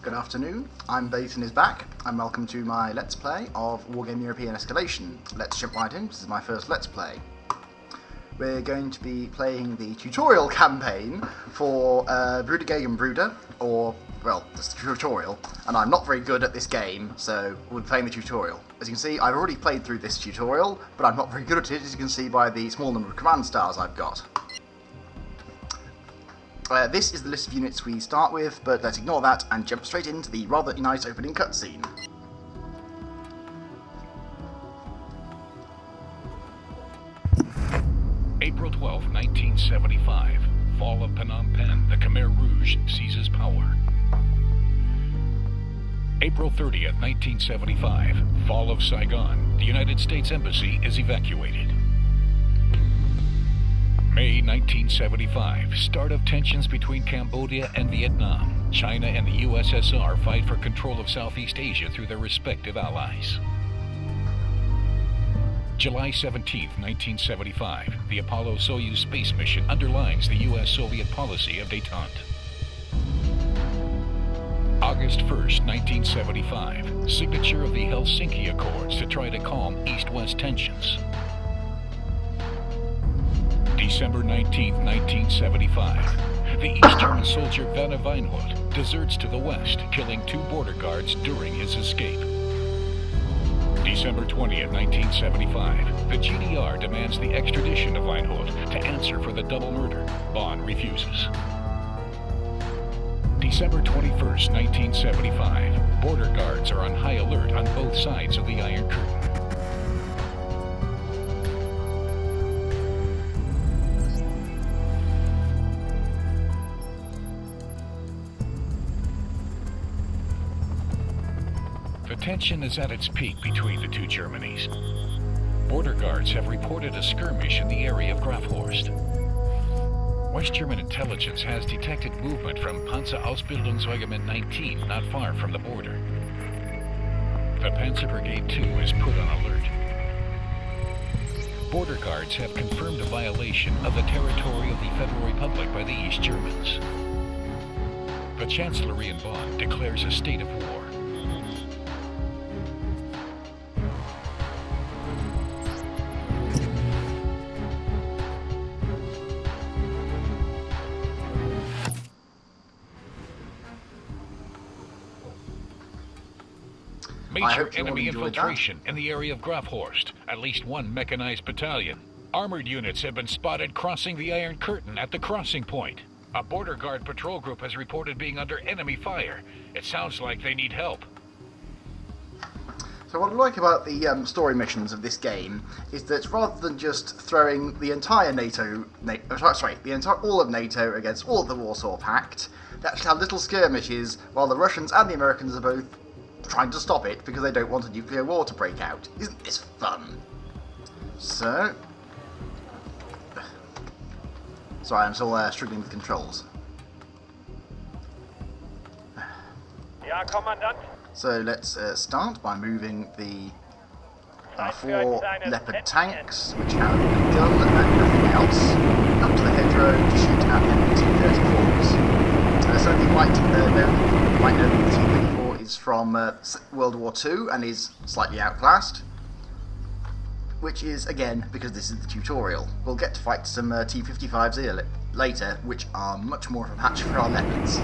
Good afternoon, I'm Baton is back, and welcome to my Let's Play of Wargame European Escalation. Let's jump right in, this is my first Let's Play. We're going to be playing the tutorial campaign for Bruder Gegen Bruder, or, well, it's the tutorial, and I'm not very good at this game, so we're playing the tutorial. As you can see, I've already played through this tutorial, but I'm not very good at it, as you can see by the small number of command stars I've got. This is the list of units we start with, but let's ignore that and jump straight into the rather nice opening cutscene. April 12, 1975. Fall of Phnom Penh. The Khmer Rouge seizes power. April 30th, 1975. Fall of Saigon. The United States Embassy is evacuated. May 1975. Start of tensions between Cambodia and Vietnam. China and the USSR fight for control of Southeast Asia through their respective allies. July 17, 1975. The Apollo-Soyuz space mission underlines the U.S.-Soviet policy of détente. August 1st, 1975. Signature of the Helsinki Accords to try to calm East-West tensions. December 19, 1975. The East German soldier Werner Weinhold deserts to the west, killing 2 border guards during his escape. December 20th, 1975. The GDR demands the extradition of Weinhold to answer for the double murder. Bonn refuses. December 21st, 1975. Border guards are on high alert on both sides of the Iron Curtain. The tension is at its peak between the two Germanys. Border guards have reported a skirmish in the area of Grafhorst. West German intelligence has detected movement from Panzerausbildungsregiment 19 not far from the border. The Panzer Brigade 2 is put on alert. Border guards have confirmed a violation of the territory of the Federal Republic by the East Germans. The Chancellery in Bonn declares a state of war. Major enemy infiltration in the area of Grafhorst. At least 1 mechanized battalion. Armored units have been spotted crossing the Iron Curtain at the crossing point. A border guard patrol group has reported being under enemy fire. It sounds like they need help. So what I like about the story missions of this game is that rather than just throwing the entire all of NATO against all of the Warsaw Pact, they actually have little skirmishes while the Russians and the Americans are both trying to stop it because they don't want a nuclear war to break out. Isn't this fun? So... Sorry, I'm still struggling with controls. Ja, Kommandant. So let's start by moving the 4 Leopard tanks, which have a gun and nothing else, up to the hedgerow to shoot at enemy T-34s. Some of you might know that the T-34 is from World War II and is slightly outclassed, which is, again, because this is the tutorial. We'll get to fight some T-55s later, which are much more of a match for our Leopards.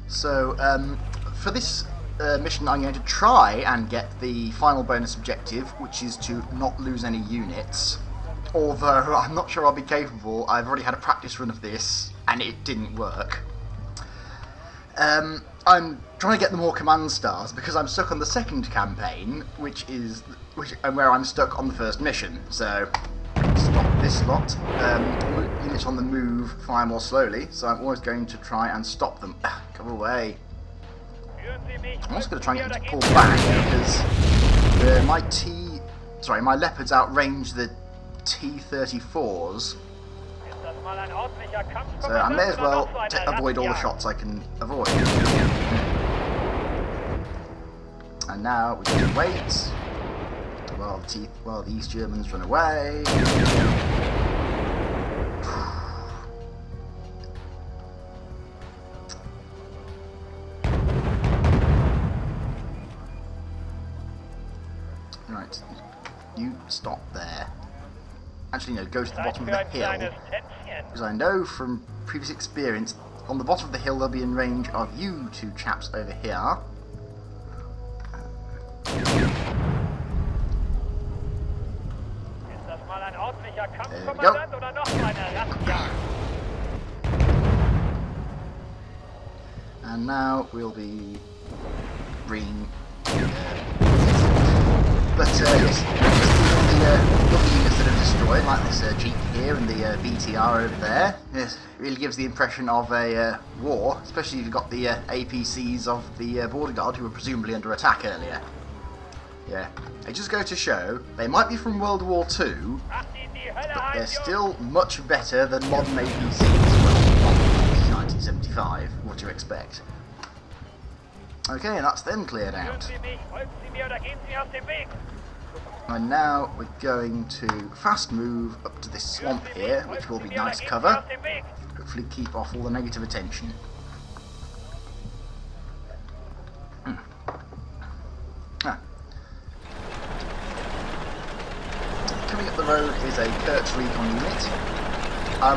So, for this mission I'm going to try and get the final bonus objective, which is to not lose any units. Although, I'm not sure I'll be capable. I've already had a practice run of this, and it didn't work. I'm trying to get the more command stars, because I'm stuck on the second campaign, where I'm stuck on the first mission. So, stop this lot. Units on the move fire more slowly, so I'm always going to try and stop them. Come away. I'm also going to try and get them to pull back, because my Leopards outrange the T-34s. So I may as well avoid all the shots I can avoid. And now we can wait while the East Germans run away. you stop there. Actually, no, go to the bottom of the hill, because I know from previous experience, on the bottom of the hill they'll be in range of you two chaps over here. There we go. And now we'll be bringing... yes, the lovely units that are destroyed, like this Jeep here and the BTR over there, yes, really gives the impression of a war, especially if you've got the APCs of the Border Guard who were presumably under attack earlier. Yeah, it just goes to show, they might be from World War II, but they're still much better than modern APCs from 1975, what do you expect? Okay, and that's them cleared out. And now we're going to fast move up to this swamp here, which will be nice cover. Hopefully keep off all the negative attention. Coming up the road is a Kurtz recon unit. I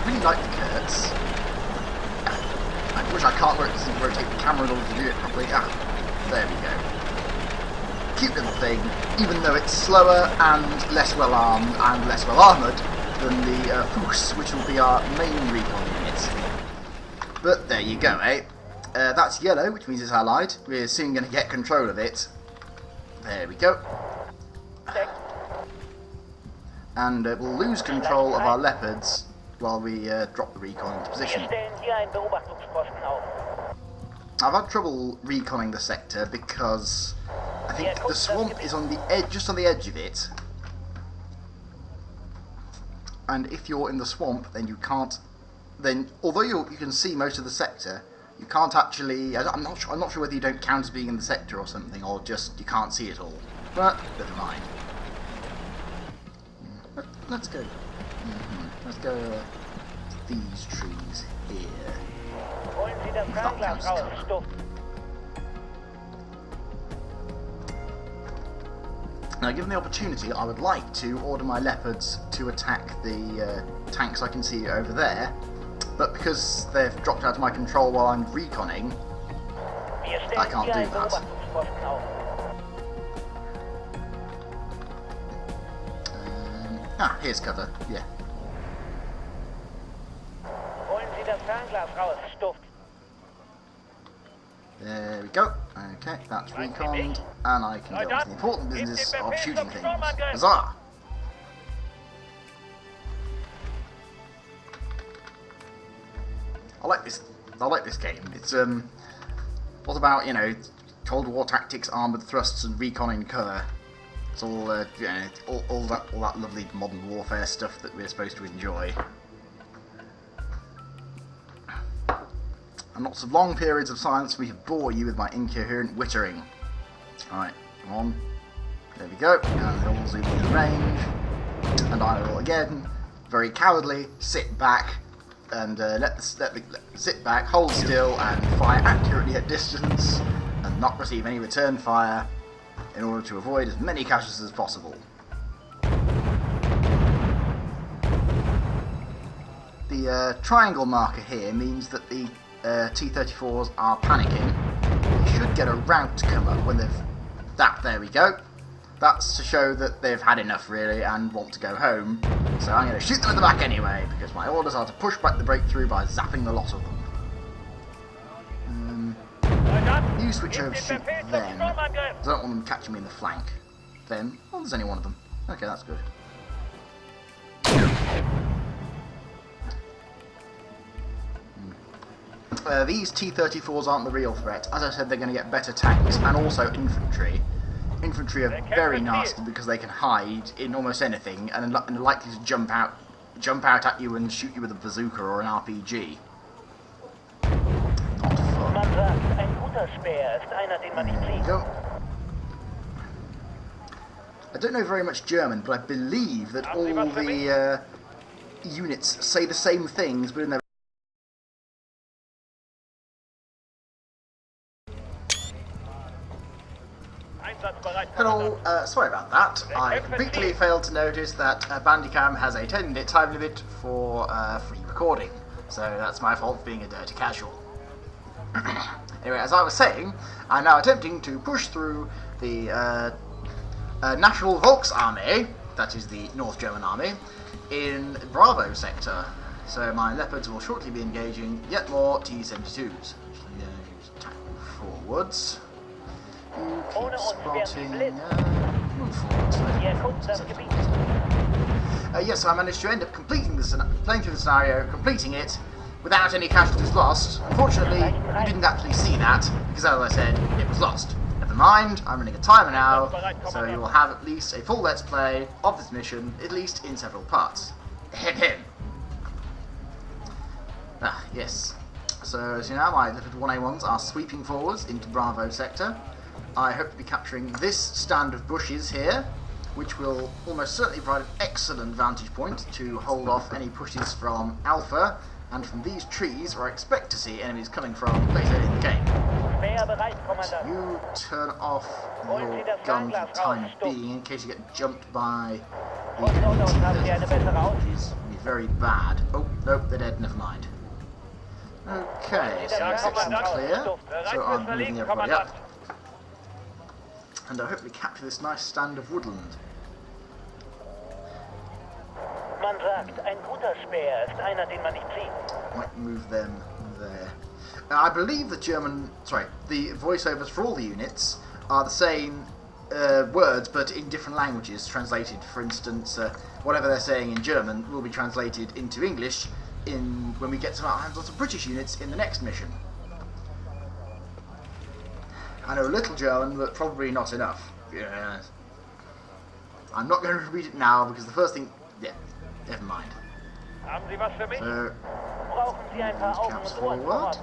really like the Kurtz. I wish I can't rotate the camera in order to do it properly. There we go. Cute little thing, even though it's slower and less well armed and less well armoured than the Fuchs, which will be our main recon unit. But there you go, eh? That's yellow, which means it's allied. We're soon going to get control of it. There we go. And we'll lose control of our leopards while we drop the recon into position. I've had trouble reconning the sector because I think the swamp is on the edge, just on the edge of it. And if you're in the swamp, then you can't. Then, although you can see most of the sector, you can't actually. I'm not sure whether you don't count as being in the sector or something, or just you can't see it all. But never mind. Let's go. Let's go to these trees here. Now, given the opportunity, I would like to order my leopards to attack the tanks I can see over there, but because they've dropped out of my control while I'm reconning, I can't do that. Here's cover, yeah. There we go. Okay, that's reconned, and I can go on to the important business of shooting things. Huzzah! I like this game. It's what about, you know, Cold War tactics, armoured thrusts, and reconning cover. It's all you know, all that lovely modern warfare stuff that we're supposed to enjoy. And lots of long periods of silence for me to bore you with my incoherent wittering. Alright, come on. There we go. And they all zoom into range. And I will again, very cowardly, sit back and sit back, hold still, and fire accurately at distance, and not receive any return fire, in order to avoid as many casualties as possible. The triangle marker here means that the T-34s are panicking. They should get a rout come up when they've... there we go. That's to show that they've had enough, really, and want to go home. So I'm going to shoot them in the back anyway, because my orders are to push back the breakthrough by zapping the lot of them. You switch over to shoot them. I don't want them catching me in the flank. Them? Oh, there's only one of them. Okay, that's good. These T-34s aren't the real threat. As I said, they're going to get better tanks and also infantry. Infantry are very nasty because they can hide in almost anything and are likely to jump out at you and shoot you with a bazooka or an RPG. Not fun. There you go. I don't know very much German, but I believe that all the units say the same things, but in their Hello, sorry about that. I completely failed to notice that Bandicam has a 10-minute time limit for free recording, so that's my fault for being a dirty casual. Anyway, as I was saying, I'm now attempting to push through the National Volksarmee, that is the North German army, in Bravo sector. So my Leopards will shortly be engaging yet more T-72s. Tackle forwards. You keep spotting. Move forwards. Yes, so I managed to end up completing playing through the scenario, completing it without any casualties lost. Unfortunately, you didn't actually see that because, as I said, it was lost. Never mind, I'm running a timer now, so you will have at least a full Let's Play of this mission, at least in several parts. Ahem. Ah, yes. So, as you know, my little 1A1s are sweeping forwards into Bravo sector. I hope to be capturing this stand of bushes here, which will almost certainly provide an excellent vantage point to hold off any pushes from Alpha, and from these trees where I expect to see enemies coming from later in the game. So you turn off your gun for the time being in case you get jumped by the T-34, which is very bad. Oh, nope, they're dead, never mind. Okay, so the section's clear, so I'm moving everybody up. And I hope we capture this nice stand of woodland. Man sagt, ein guter Speer ist einer, den man nicht sieht. Might move them there. Now, I believe the the voiceovers for all the units are the same words, but in different languages, translated. For instance, whatever they're saying in German will be translated into English when we get to our hands on some British units in the next mission. I know a little German, but probably not enough. Yeah. I'm not going to read it now because the first thing... Yeah, never mind. So, caps forward.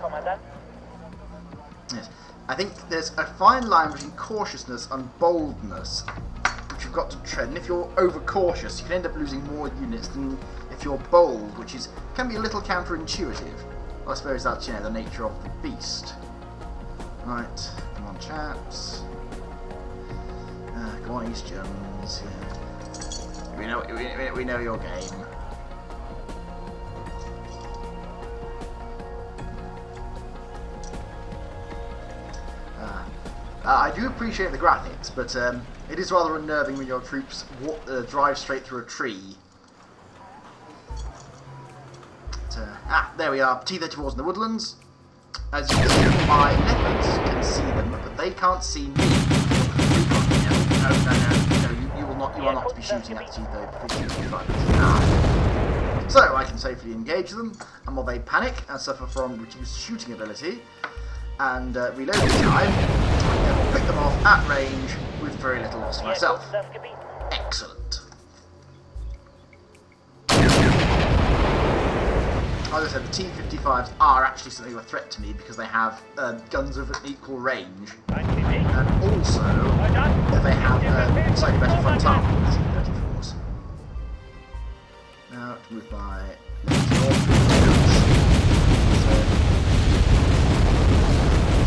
Yes. I think there's a fine line between cautiousness and boldness, which you've got to tread. And if you're overcautious, you can end up losing more units than if you're bold, which can be a little counterintuitive. Well, I suppose that's the nature of the beast. Right, come on, chaps. Come on, East Germans. Yeah. We know your game. I do appreciate the graphics, but it is rather unnerving when your troops drive straight through a tree. There we are, T-34s in the woodlands. As you can see, my leopards can see them, but they can't see me. No, you are not to be shooting at T-35s. So I can safely engage them, and while they panic and suffer from reduced shooting ability and reloading time, I can pick them off at range with very little loss myself. Excellent. As I said, the T-55s are actually something of a threat to me because they have guns of an equal range, and also they have slightly better front armor than the T-34s. Now to move my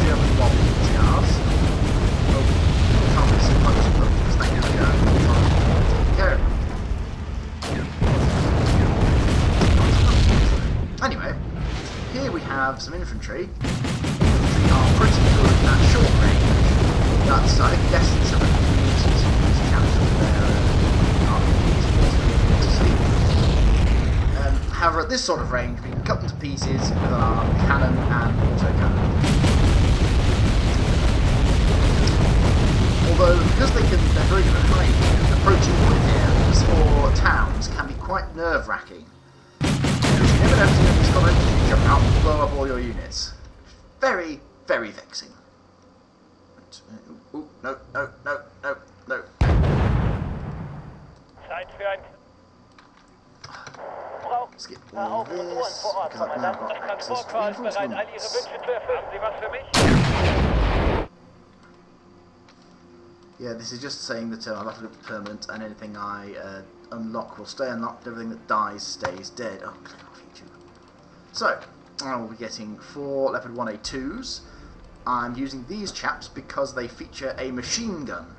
German wobbly cars. Oh, can't be so close to them because they have Anyway, here we have some infantry, which are pretty good at short range. That's, I think, less than 7 meters to capture their RPGs. However, at this sort of range, we can cut them to pieces with our cannon and autocannon. Although, because they're very good at hiding, approaching wooded areas or towns can be quite nerve-wracking. You never know if enemies come over to jump out and blow up all your units. Very, very vexing. Ooh, no. Skip all this, because I've now got access to reinforcements. Yeah, this is just saying that my battle group is permanent and anything I unlock will stay unlocked, everything that dies stays dead. Oh, click off YouTube. So, I will be getting 4 Leopard 1A2s. I'm using these chaps because they feature a machine gun.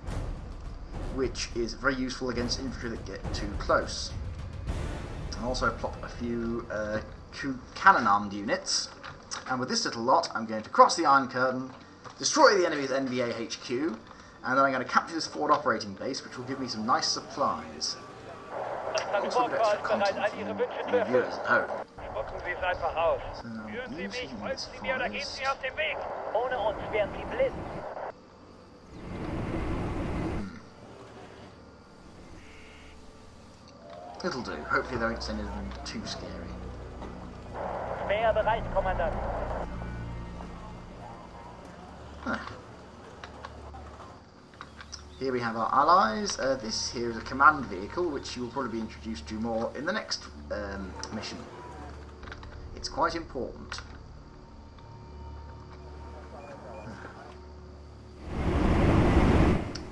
which is very useful against infantry that get too close. I'll also plot a few cannon-armed units, and with this little lot I'm going to cross the Iron Curtain, destroy the enemy's NVA HQ, and then I'm going to capture this forward operating base, which will give me some nice supplies. Also a bit extra content for the viewers at home. Spucken Sie es einfach aus. So, Führen Sie mich, using folgen this Sie mir oder gehen forest. Sie aus dem Weg. Ohne uns wären sie blind. It'll do. Hopefully they won't send anything too scary. Speer bereit, Kommandant. Here we have our allies. This here is a command vehicle, which you will probably be introduced to more in the next mission. It's quite important.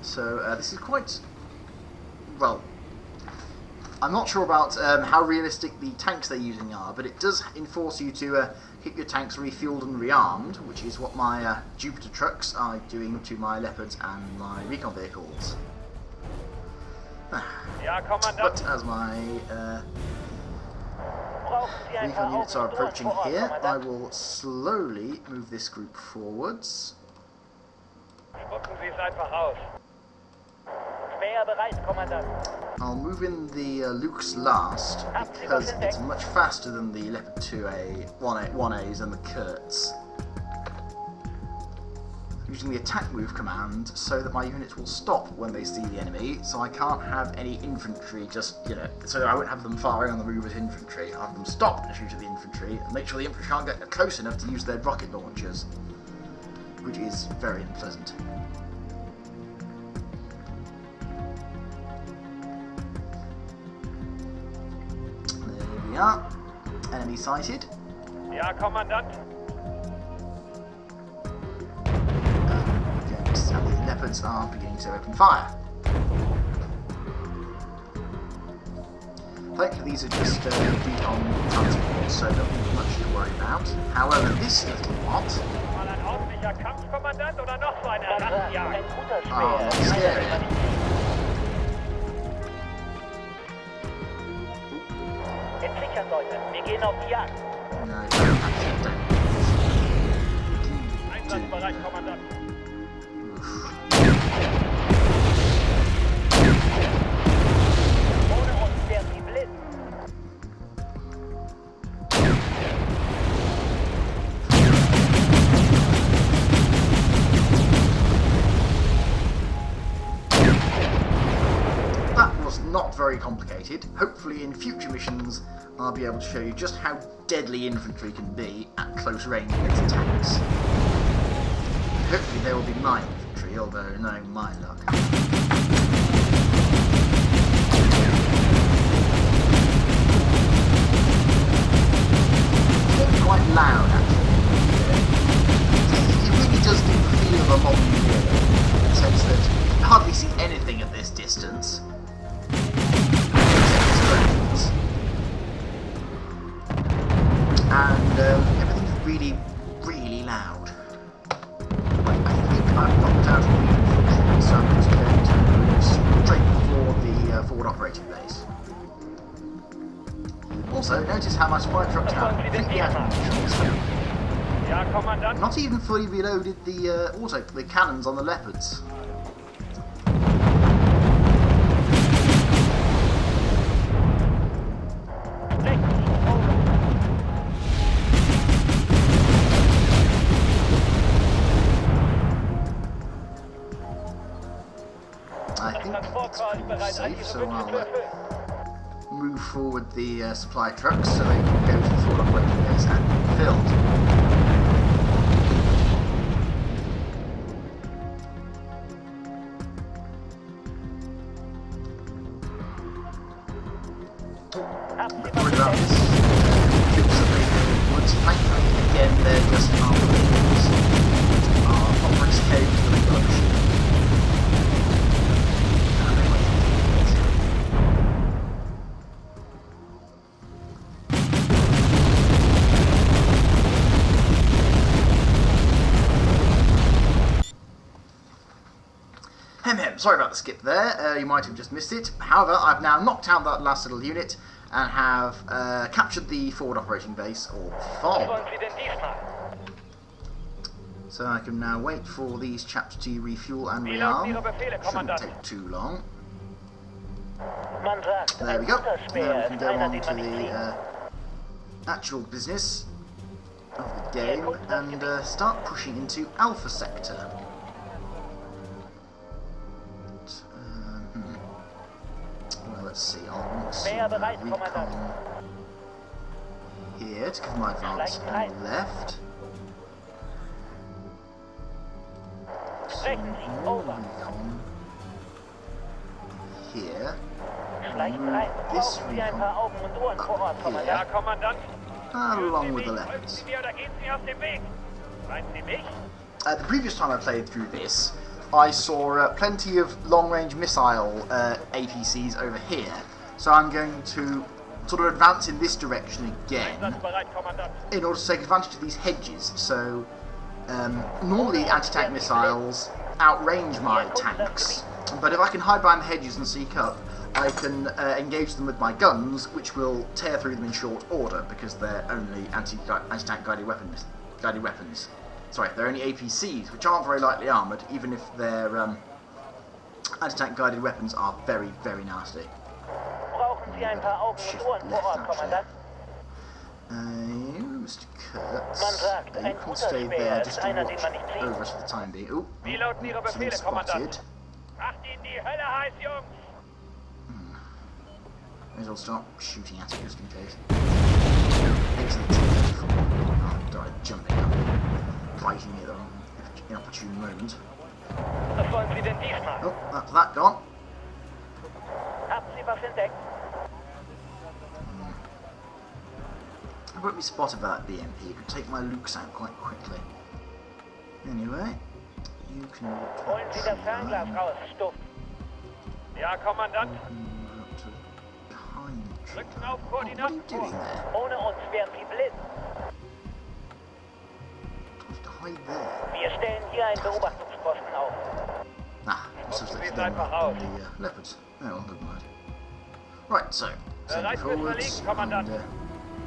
So this is quite, well, I'm not sure about how realistic the tanks they're using are, but it does enforce you to keep your tanks refueled and rearmed, which is what my Jupiter trucks are doing to my Leopards and my recon vehicles. Ja, Kommandant. But as my Brauchen Sie ein paar recon units are Augen und Ohren approaching vor Ort, here, I Kommandant? will slowly move this group forwards. Spucken Sie es einfach aus. Speer bereit, Kommandant. I'll move in the Luke's last, because it's much faster than the Leopard 2A, 1As and the Kurtz. Using the attack move command so that my units will stop when they see the enemy, so I can't have any infantry just, so I won't have them firing on the move as infantry. I'll have them stop and shoot at the infantry, and make sure the infantry can't get close enough to use their rocket launchers, which is very unpleasant. There we are. Enemy sighted. Ja, Kommandant. The Leopards are beginning to open fire. Thankfully these are just decon transports, so not much to worry about. However, this little lot Mal ein ordentlicher Kampfkommandant oder noch so eine Man sagt, Rattenjagd? ein guter Speer are not ist scary. Entsichern, Leute. Wir gehen auf die Jagd. No, don't actually don't. Einsatzbereit, Kommandant. Ohne uns wären sie blind. That was not very complicated. Hopefully in future missions I'll be able to show you just how deadly infantry can be at close range against tanks. Hopefully they will be my infantry, although knowing my luck. It's getting quite loud actually. It really does give the feel of a modern war, in the sense that you can hardly see anything at this distance. And everything's really, really loud. Right, I think I've knocked out all the infantry, so I'm just going to move straight for the forward operating base. Also, notice how my supply trucks now are completely out of munitions. Ja, Kommandant. Not even fully reloaded the cannons on the Leopards. I think it's pretty safe, so I'll move forward the supply trucks so they can go to the forward operating base and be filled. Worried about this. Troops are making woods thankfully. Again, they're just armored vehicles. Our operates came to the bush. sorry about the skip there, you might have just missed it. However, I've now knocked out that last little unit and have captured the forward operating base, or FOB. So I can now wait for these chaps to refuel and rearm. Shouldn't take too long. There we go. Now we can go on to the actual business of the game and start pushing into Alpha Sector. Well, let's see. I'll want some recon here to cover my advance on the left. Some more recon here. This recon up here, Ja, Kommandant. along with the leopards. Sie mir oder gehen Sie aus dem Weg? Meinen Sie mich? The previous time I played through this, I saw plenty of long-range missile APCs over here, so I'm going to sort of advance in this direction again Einsatzbereit, Kommandant. in order to take advantage of these hedges. So normally anti-tank missiles outrange my tanks, but if I can hide behind the hedges and seek up, I can engage them with my guns, which will tear through them in short order because they're only anti-tank guided weapons. Sorry, they're only APCs, which aren't very lightly armoured, even if their anti-tank guided weapons are very, very nasty. Shift left, actually. Mr. Kurtz, you can stay there just to watch over us for the time being. Ooh, Wie lauten Ihre something Befehle, spotted. Kommandant? Macht Ihnen die Hölle heiß, Jungs! May as well start shooting at it just in case. Excellent. Oh, died jumping up, biting me at the inopportune moment. Was wollen Sie denn diesmal? Oh, that's that gone. Haben Sie was entdeckt? I won't be spotted by that BMP. It could take my Lukes out quite quickly. Anyway, you can walk to Wollen Sie das Fernglas raus, Stuff? Ja, Kommandant. Behind the Rücken auf what are you Koordinaten doing vor. there? Ohne uns wären Sie blind. Just hide there. Wir stellen hier einen Beobachtungsposten auf. Ah, this was Probiert them einfach rather aus. than the leopards. Oh, well, never mind. Right, so, send Bereit it fürs forwards, Verlegen, Kommandant. and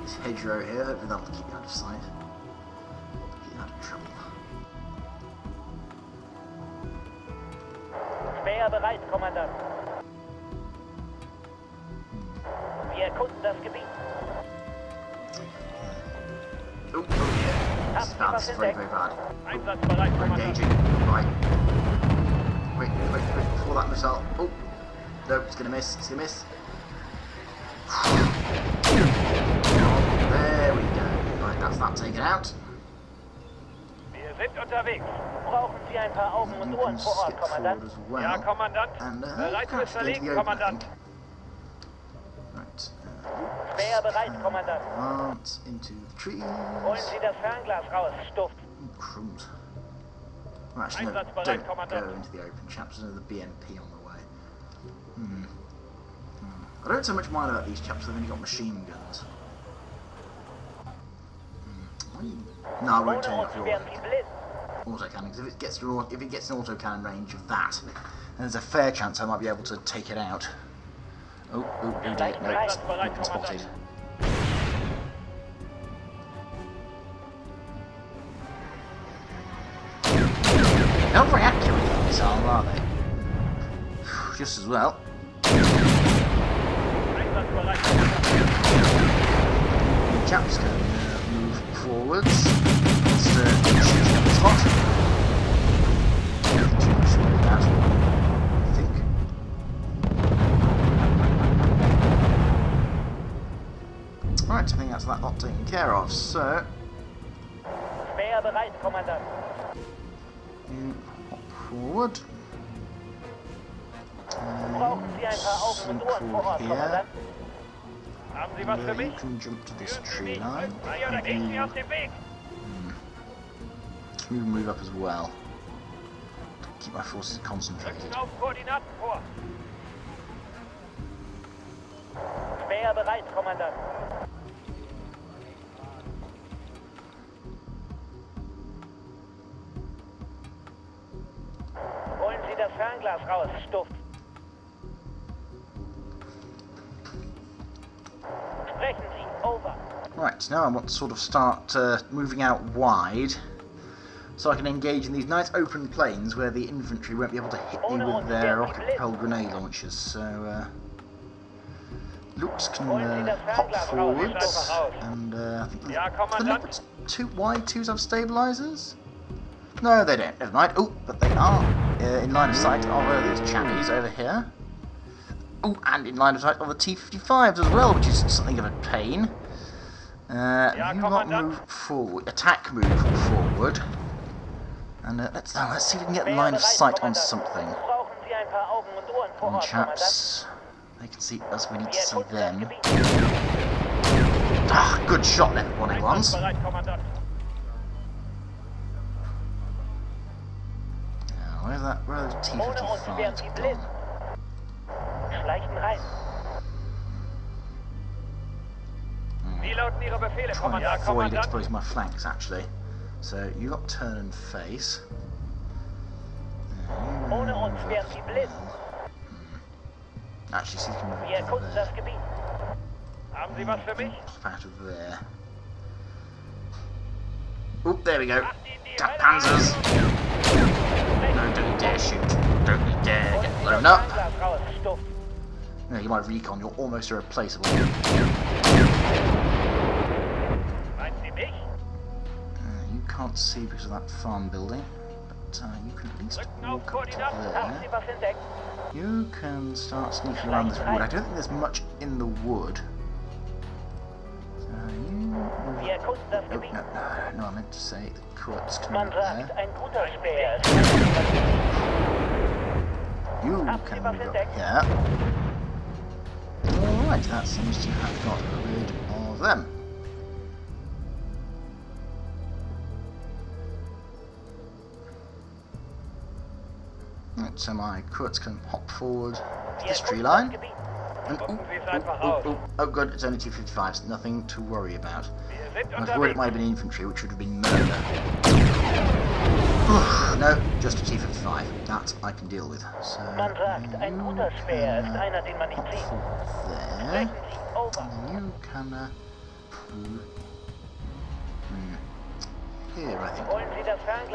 this hedgerow here, hopefully that'll keep you out of sight. Keep you out of trouble. Speer bereit, Kommandant. Wir erkunden das Gebiet. Oh, yeah. This bounce is very, very bad. Einsatzbereit, We're Kommandant. engaging. Right. Quick, quick, quick, before that missile. Oh, no, it's gonna miss, it's gonna miss. There we go. Right, that's that taken out. Wir sind unterwegs. Brauchen Sie ein paar Augen und You Ohren can vor Ort, skip forward Kommandant? as well. Ja, Kommandant. And Bereit fürs crash into Verlegen, the open, I Kommandant. think. Right. Speer bereit, Kommandant. Advance into the trees. Holen Sie das Fernglas raus, Stuff. Crumbs. Well, actually, no, Einsatzbereit, don't Kommandant. go into the open, chaps. There's another BMP on the way. I don't so much mind about these chaps, they've only got machine guns. No, I won't Ohne turn uns off your wären Sie blind. autocannon, because if it gets an autocannon range of that, then there's a fair chance I might be able to take it out. Oh, dear, no, it's been spotted. Not very accurate these are they? Just as well. Einsatzbereit, Kommandant. Chaps can move forwards. Let's shoot at the spot. Nothing too much wrong with that, I think. Right, I think that's that lot taken care of. So, Speer bereit, Kommandant. you hop forward. Brauchen Sie ein paar Augen und Ohren vor Ort, Here. Kommandant? Haben Sie was für You mich? can jump to this Führen Sie tree mich. line. Frei oder gehen Sie aus dem Weg? You can move up as well. To keep my forces concentrated. Rücken auf Koordinaten vor. Speer bereit, Kommandant. Holen Sie das Fernglas Fernglas raus, Stuff. Sprechen Sie, over. Right, now I want to sort of start moving out wide, so I can engage in these nice open plains where the infantry won't be able to hit me with their rocket-propelled grenade launchers. So, Lux can hop forwards, and I think the Leopards wide twos have stabilizers? No, they don't. Never mind. Oh, but they are in line of sight of these chappies over here. Oh, and in line of sight of the T-55s as well, which is something of a pain. You lot move forward. Attack move forward. And let's see if we can get line of sight on something. Come on, chaps. They can see us, we need to see them. Ah, good shot, Leopard 1A1s. Now, where are those T-55s gone? Trying to avoid exposing my flanks, actually. So, you got turn and face. Actually, see if you can move over there. Pop out of there. Oh, there we go. Tap panzers. No, don't you dare shoot. Don't you dare get blown up. No, you might recon, you're almost irreplaceable. You can't see because of that farm building, but you can at least walk up to there. You can start sneaking around this wood. I don't think there's much in the wood. No, I meant to say the Kurtz can move there. You can move up here. Alright, that seems to have got rid of them. Right, so my Kurtz can hop forward to this tree line. And oh good, it's only T-55s, nothing to worry about. I was worried it might have been infantry, which would have been murder. No, just a T-55. That I can deal with. So, you can hop forward there. And you can here, I think.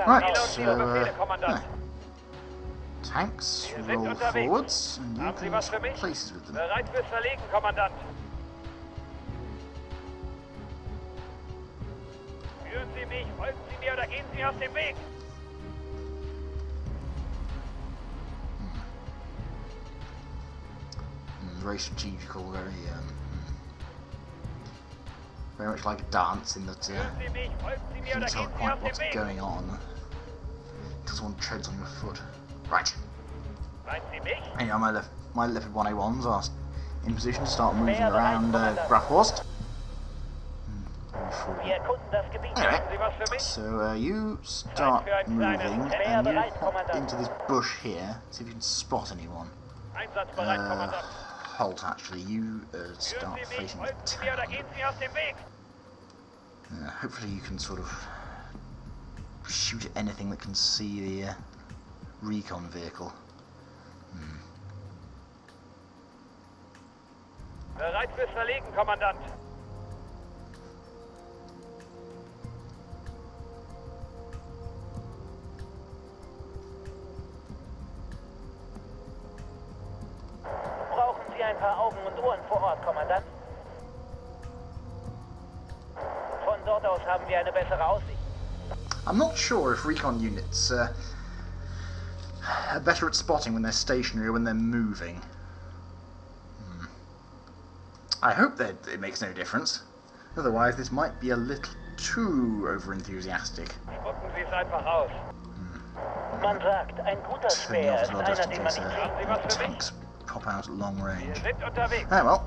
Right, so tanks roll forwards, and you can swap places with them. Very strategical, very much like a dance in that you can tell quite what's going on until someone treads on your foot. Right. Anyway, my Leopard 1A1s are in position to start moving around Grafhorst. Anyway, so you start moving and you hop into this bush here, see if you can spot anyone. Halt, actually, you start facing the town. Hopefully you can sort of shoot at anything that can see the recon vehicle. Bereit fürs Verlegen, Kommandant. Brauchen Sie ein paar Augen und Ohren vor Ort, Kommandant? Von dort aus haben wir eine bessere Aussicht. I'm not sure if recon units are better at spotting when they're stationary or when they're moving. I hope that it makes no difference. Otherwise, this might be a little too over-enthusiastic. Man sagt, ein guter Speer ist einer, den man nicht tanks pop out at long range. Oh well,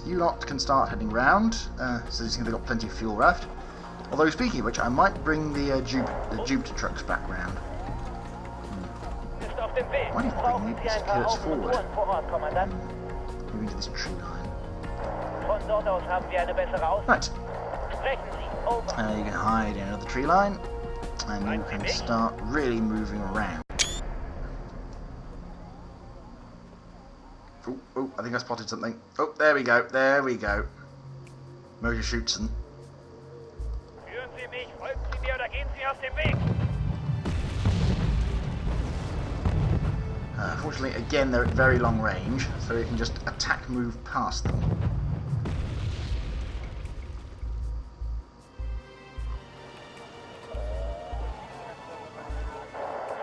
you lot can start heading round, so you see they've got plenty of fuel left. Although, speaking of which, I might bring the Jupiter trucks back round. Why don't you bring these Kurtz forward? Moving to this tree line. Right. You can hide in another tree line, and you can start really moving around. Oh, oh, I think I spotted something. Oh, there we go, there we go. Motor shoots them. Führen Sie mich, folgen Sie mir oder gehen Sie aus dem Weg. Fortunately, again, they're at very long range, so you can just attack move past them.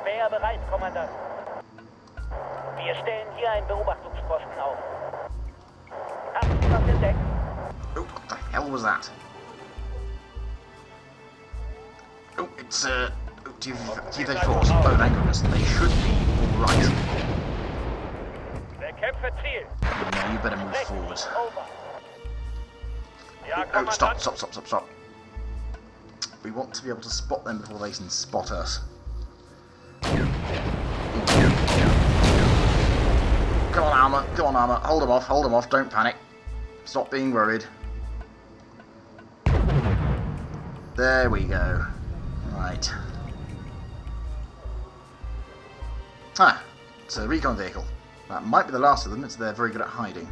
Speer bereit, Kommandant. Wir stellen hier einen Beobachtungsposten auf. Haben Sie was entdeckt? Oh, what the hell was that? Oh, it's TV Force. Oh, thank goodness. They should be alright. Bekämpfe Ziel. No, you better move forward. Over. Ja, Oh, stop, Kommandant. stop, stop, stop, stop. We want to be able to spot them before they can spot us. Come on, armour. Come on, armour. Hold them off. Hold them off. Don't panic. Stop being worried. There we go. Right. Ah, it's a recon vehicle. That might be the last of them. They're very good at hiding.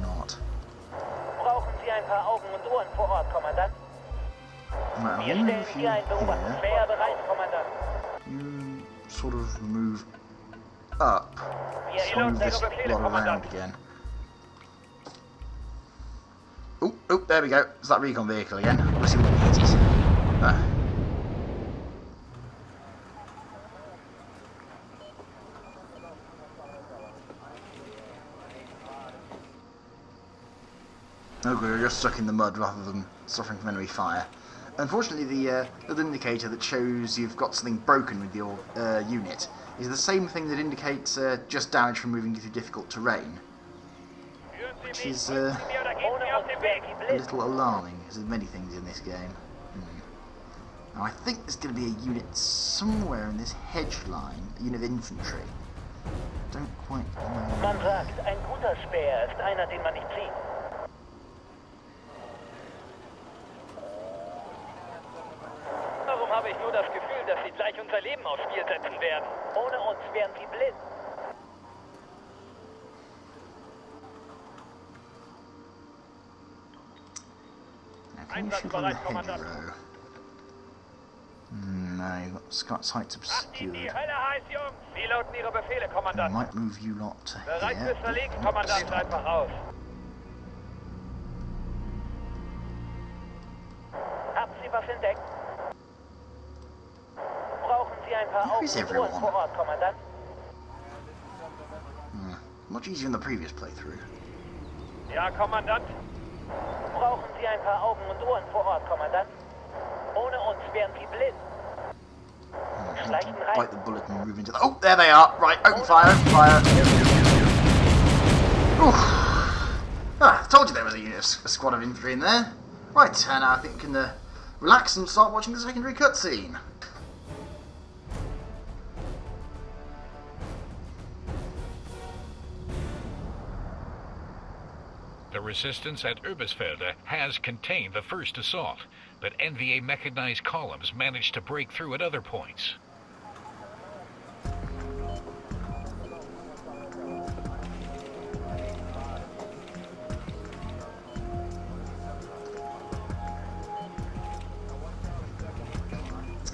Not. Brauchen Sie ein paar Augen und Ohren vor Ort, Kommandant? Right, Wir I'll move stellen you hier einen Beobachtungsposten. Speer bereit, Kommandant. You sort of move up. Wir So move this lot around again. Oh, oh, there we go. It's that recon vehicle again. We'll see what it is. Oh, good, you're just stuck in the mud rather than suffering from enemy fire. Unfortunately, the little indicator that shows you've got something broken with your unit is the same thing that indicates just damage from moving through difficult terrain, which is a little alarming, because there's many things in this game. Now, I think there's going to be a unit somewhere in this hedge line, a unit of infantry. Don't quite know. Man sagt, ein guter Speer ist einer, den man nicht sieht. Warum habe ich nur das Gefühl, dass Sie gleich unser Leben aufs Spiel setzen werden? Ohne uns wären Sie blind. Now, can you shoot on the hedgerow? No, you've got scout sights Macht Ihnen die obscured. Hölle heiß, Jungs! Sie lauten Ihre Befehle, I Kommandant. might move you lot to Bereit here. fürs Verlegen, Nope, Kommandant. stop. Einfach aus. Haben Sie was entdeckt? Brauchen Sie ein paar Where Augen is und Ohren everyone? vor Ort, Kommandant? Much easier in the previous playthrough. Ja, Kommandant. Brauchen Sie ein paar Augen und Ohren vor Ort, Kommandant? Ohne uns wären Sie blind. Schleichen rein. Bite the bullet and move into the... Oh, there they are! Right, open fire, open fire! Oof. Ah, I told you there was a squad of infantry in there. Right, and now I think we can relax and start watching the secondary cutscene. The resistance at Urbisfelde has contained the first assault, but NVA mechanized columns managed to break through at other points.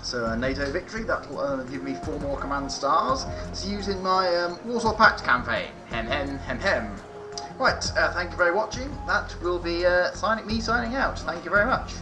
So a NATO victory, that'll give me 4 more command stars to use in my Warsaw Pact campaign. Hem hem hem hem. Right, thank you very much for watching. That will be signing out. Thank you very much.